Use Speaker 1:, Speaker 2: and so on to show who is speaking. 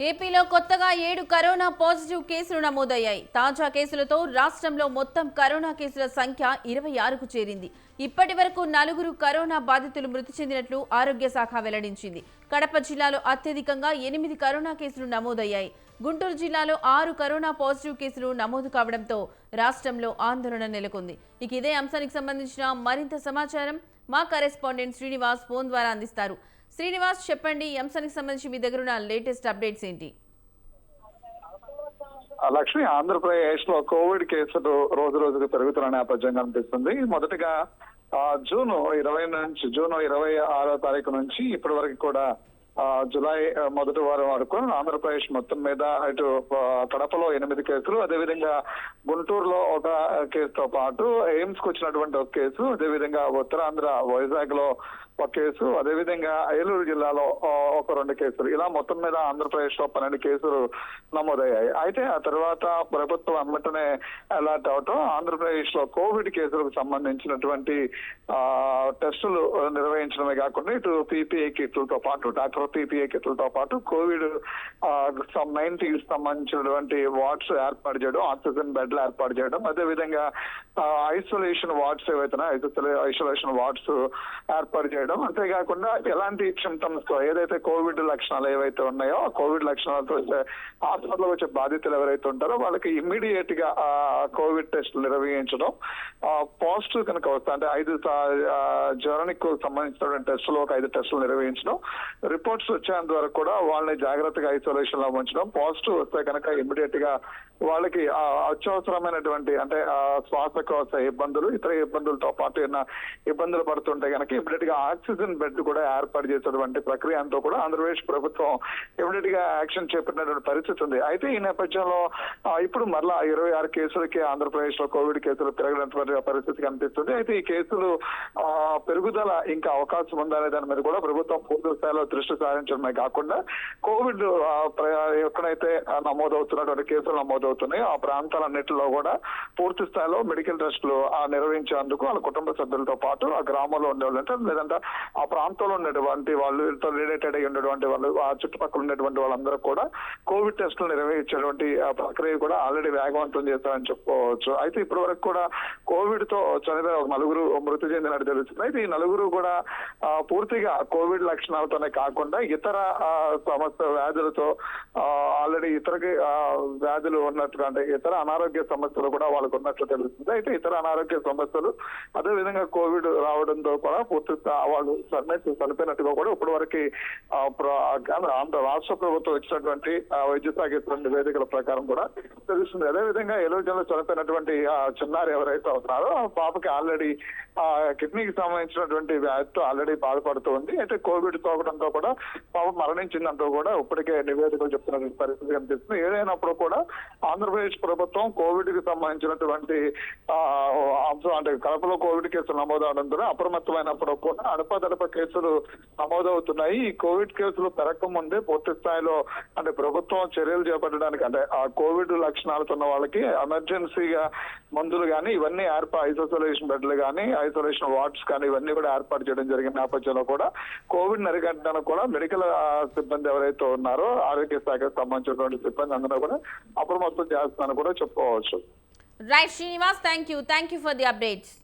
Speaker 1: ఏపీలో కొత్తగా 7 corona positive కేసులు నమోదయ్యాయి. తాజా కేసులతో రాష్ట్రంలో మొత్తం కరోనా కేసుల సంఖ్య 26కు చేరింది. ఇప్పటి వరకు 4 కరోనా బాధితులు మృతి చెందినట్లు ఆరోగ్య శాఖ వెల్లడించింది. కడప జిల్లాలో అత్యధికంగా 8 కరోనా కేసులు నమోదయ్యాయి. గుంటూరు జిల్లాలో 6 కరోనా పాజిటివ్ కేసులు నమోదు కావడంతో రాష్ట్రంలో ఆందోళన నెలకొంది. ఇక ఇదే అంశానికి సంబంధించిన మరింత సమాచారం మా కరెస్పాండెంట్ శ్రీనివాస్ ఫోన్ ద్వారా అందిస్తారు. శ్రీనివాస్, చెప్పండి, ఈ అంశానికి సంబంధించి మీ దగ్గర ఉన్న లేటెస్ట్ అప్డేట్స్ ఏంటి?
Speaker 2: లక్ష్మి, ఆంధ్రప్రదేశ్ లో కోవిడ్ కేసులు రోజు రోజుకు పెరుగుతున్న నేపథ్యం కనిపిస్తుంది. మొదటగా జూన్ 26 నుంచి ఇప్పటి వరకు కూడా జులై మొదటి వారం వరకు ఆంధ్రప్రదేశ్ మొత్తం మీద ఇటు కడపలో 8 కేసులు, అదేవిధంగా గుంటూరులో ఒక కేసుతో పాటు ఎయిమ్స్ కు వచ్చినటువంటి ఒక కేసు, అదేవిధంగా ఉత్తరాంధ్ర వైజాగ్ లో ఒక కేసు, అదేవిధంగా ఏలూరు జిల్లాలో ఒక 2 కేసులు, ఇలా మొత్తం మీద ఆంధ్రప్రదేశ్ లో 12 కేసులు నమోదయ్యాయి. అయితే ఆ తర్వాత ప్రభుత్వం వెంటనే అలర్ట్ అవటం ఆంధ్రప్రదేశ్ లో కోవిడ్ కేసులకు సంబంధించినటువంటి టెస్టులు నిర్వహించడమే కాకుండా ఇటు పీపీఐ కిట్లతో పాటు పీపీఐ కిట్లతో పాటు కోవిడ్ 19 సంబంధించినటువంటి వార్డ్స్ ఏర్పాటు చేయడం, ఆక్సిజన్ బెడ్లు ఏర్పాటు చేయడం, అదేవిధంగా ఐసోలేషన్ వార్డ్స్ ఐసోలేషన్ వార్డ్స్ ఏర్పాటు చేయడం, అంతేకాకుండా ఎలాంటి సిమ్టమ్స్ తో ఏదైతే కోవిడ్ లక్షణాలు ఏవైతే ఉన్నాయో ఆ కోవిడ్ లక్షణాలతో హాస్పిటల్లో వచ్చే బాధితులు ఎవరైతే ఉంటారో వాళ్ళకి ఇమ్మీడియట్ గా కోవిడ్ టెస్టులు నిర్వహించడం, పాజిటివ్ కనుక వస్తా అంటే 5 జ్వరానికి సంబంధించినటువంటి టెస్టులు ఒక 5 టెస్టులు నిర్వహించడం, రిపోర్ట్స్ వచ్చేంత వరకు కూడా వాళ్ళని జాగ్రత్తగా ఐసోలేషన్ లో ఉంచడం, పాజిటివ్ వస్తే కనుక ఇమ్మీడియట్ గా వాళ్ళకి అత్యవసరమైనటువంటి అంటే శ్వాసకోశ ఇబ్బందులు, ఇతర ఇబ్బందులతో పాటు ఏమైనా ఇబ్బందులు పడుతుంటే కనుక ఇమ్మీడియట్ గా ఆక్సిజన్ బెడ్ కూడా ఏర్పాటు చేసేటువంటి ప్రక్రియ అంతా కూడా ఆంధ్రప్రదేశ్ ప్రభుత్వం ఇమ్మీడియట్ గా యాక్షన్ చేపట్టినటువంటి పరిస్థితి ఉంది. అయితే ఈ నేపథ్యంలో ఇప్పుడు మరలా 26 కేసులకి ఆంధ్రప్రదేశ్ లో కోవిడ్ కేసులు పెరగనటువంటి పరిస్థితి కనిపిస్తుంది. అయితే ఈ కేసులు పెరుగుదల ఇంకా అవకాశం ఉందనే దాని మీద కూడా ప్రభుత్వం పూర్తి స్థాయిలో దృష్టి సారించడమే కాకుండా కోవిడ్ ఎక్కడైతే నమోదవుతున్నటువంటి కేసులు నమోదవుతున్నాయో ఆ ప్రాంతాలన్నింటిలో కూడా పూర్తి స్థాయిలో మెడికల్ టెస్టులు నిర్వహించేందుకు వాళ్ళ కుటుంబ సభ్యులతో పాటు ఆ గ్రామంలో ఉండేవాళ్ళు లేదంటే ఆ ప్రాంతంలో ఉన్నటువంటి వాళ్ళు రిలేటెడ్ అయి ఉన్నటువంటి వాళ్ళు ఆ చుట్టుపక్కల ఉన్నటువంటి వాళ్ళందరూ కూడా కోవిడ్ టెస్టులు నిర్వహించేటువంటి ప్రక్రియ కూడా ఆల్రెడీ వేగవంతం చేస్తారని చెప్పుకోవచ్చు. అయితే ఇప్పటి వరకు కూడా కోవిడ్ తో చనిపోయిన 4 మృతి చెందినట్టు తెలుస్తుంది. అయితే ఈ 4 కూడా పూర్తిగా కోవిడ్ లక్షణాలతోనే కాకుండా ఇతర సమస్య వ్యాధులతో ఆల్రెడీ ఇతర వ్యాధులు ఉన్నట్టుగా అంటే ఇతర అనారోగ్య సమస్యలు కూడా వాళ్ళకు ఉన్నట్లు తెలుస్తుంది. అయితే ఇతర అనారోగ్య సమస్యలు అదేవిధంగా కోవిడ్ రావడంతో కూడా పూర్తి వాళ్ళు చనిపోయినట్టుగా కూడా ఇప్పటి వరకు రాష్ట్ర ప్రభుత్వం ఇచ్చినటువంటి వైద్య శాఖ నివేదికల ప్రకారం కూడా తెలుస్తుంది. అదేవిధంగా ఏలూరు జిల్లాలో చనిపోయినటువంటి చిన్నారి ఎవరైతే ఉన్నారో ఆ పాపకి ఆల్రెడీ కిడ్నీకి సంబంధించినటువంటి వ్యాధితో ఆల్రెడీ బాధపడుతూ ఉంది. అయితే కోవిడ్ సోకడంతో కూడా పాప మరణించిందంటూ కూడా ఇప్పటికే నివేదికలు చెప్తున్న పరిస్థితి కనిపిస్తుంది. ఏదైనప్పుడు కూడా ఆంధ్రప్రదేశ్ ప్రభుత్వం కోవిడ్ కి సంబంధించినటువంటి అంశం అంటే కడపలో కోవిడ్ కేసులు నమోదవడంతో అప్రమత్తమైనప్పుడు కూడా అడపదడప కేసులు నమోదవుతున్నాయి. ఈ కోవిడ్ కేసులు పెరగక ముందే పూర్తి స్థాయిలో అంటే ప్రభుత్వం చర్యలు చేపట్టడానికి అంటే ఆ కోవిడ్ లక్షణాలతో ఉన్న వాళ్ళకి ఎమర్జెన్సీగా మందులు కానీ ఇవన్నీ ఐసోలేషన్ బెడ్లు కానీ ఐసోలేషన్ వార్డ్స్ కానీ ఇవన్నీ కూడా ఏర్పాటు చేయడం జరిగిన నేపథ్యంలో కూడా కోవిడ్ అరికట్టడానికి కూడా మెడికల్ సిబ్బంది ఎవరైతే ఉన్నారో ఆరోగ్య శాఖకు సంబంధించినటువంటి సిబ్బంది అందరూ కూడా అప్రమత్తం చేస్తున్నారని కూడా చెప్పుకోవచ్చు.
Speaker 1: Right Srinivas, thank you for the updates.